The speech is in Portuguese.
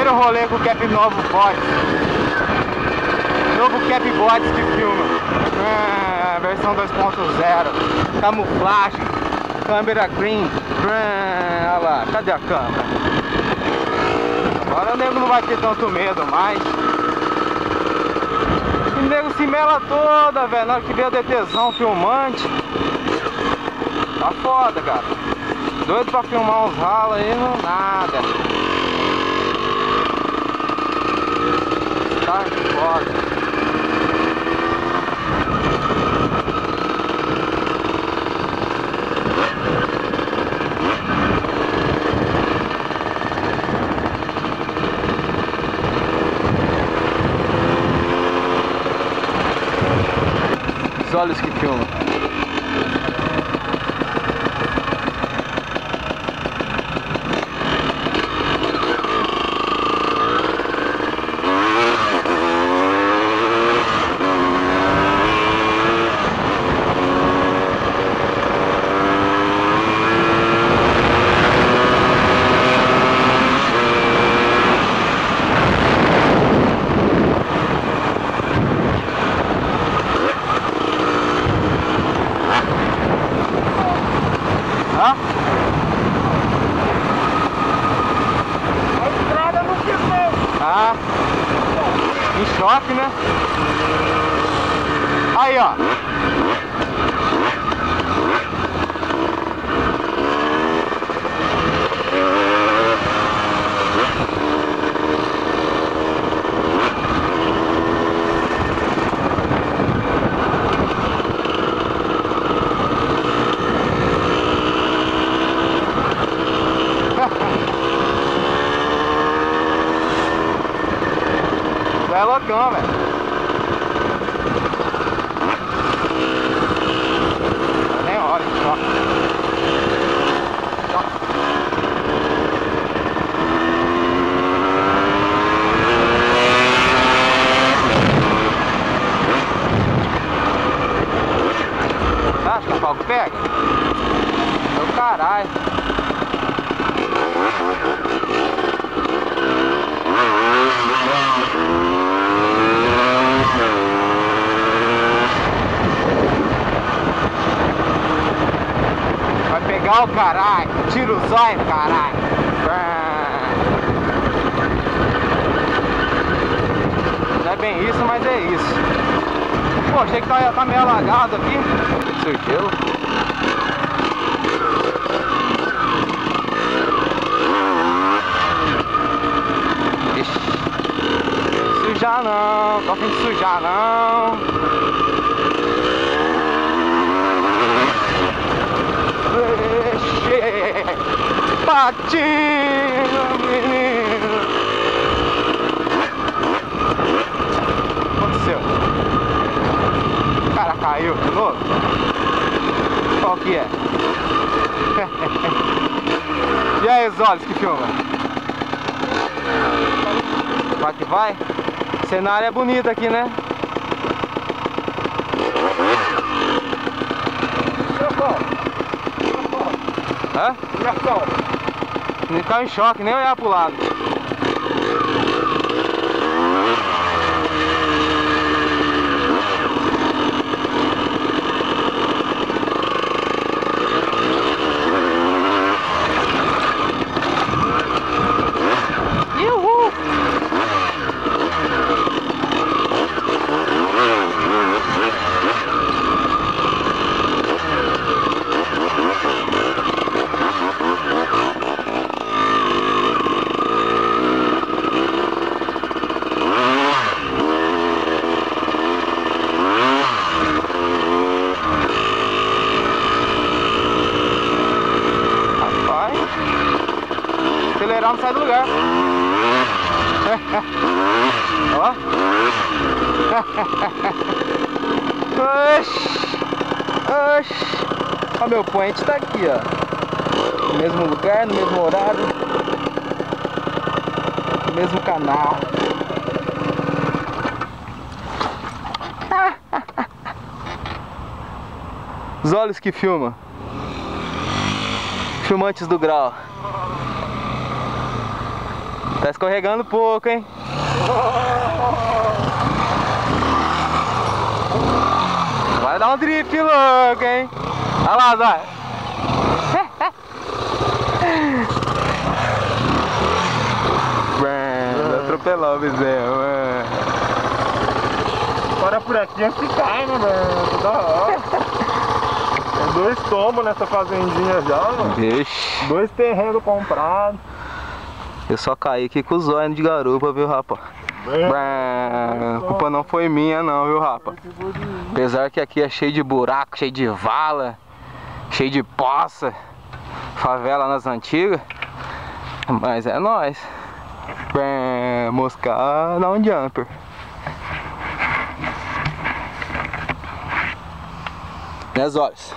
Primeiro rolê com o Cap Novo Bots. Novo Cap Bots que filma. Versão 2.0. Camuflagem. Câmera green. Olha lá, cadê a câmera? Agora o nego não vai ter tanto medo mais. O nego se mela toda, velho. Na hora que vê a DTzão filmante. Tá foda, cara. Doido pra filmar uns ralos aí, não nada. Tá foda. Os olhos que filmam. Em choque, né? Aí, ó. É loucão, velho. Nem olha, só. Acho que o pau pega? Meu caralho. Vai pegar o caralho, tira o zóio, caralho. Não é bem isso, mas é isso. Pô, achei que tá meio alagado aqui. Seu gelo. Ixi. Sujar não, tô a fim de sujar não. Patinho, menino. O que aconteceu? O cara caiu de novo? Qual que é? E aí, os olhos que filma? Vai que vai? O cenário é bonito aqui, né? Hã? Não tá em choque, nem olhar pro lado. Uhul! Acelerar não sai do lugar. Ó. Oxi. Oxi. Ó, meu point tá aqui, ó. No mesmo lugar, no mesmo horário. No mesmo canal. Os olhos que filmam. Filmantes do grau. Tá escorregando pouco, hein? Vai dar um drift louco, hein? Olha lá, Zóia. Vai atropelar o bezerro, mano. Para por aqui antes que cai, né, mano? Toda hora. É 2 tombos nessa fazendinha já, mano. Vixe. 2 terrenos comprados. Eu só caí aqui com o zóio de garupa, viu, rapaz? A culpa não foi minha não, viu, rapaz? Apesar que aqui é cheio de buraco, cheio de vala, cheio de poça, favela nas antigas. Mas é nóis. Moscar dá um jumper. Né, Zóios?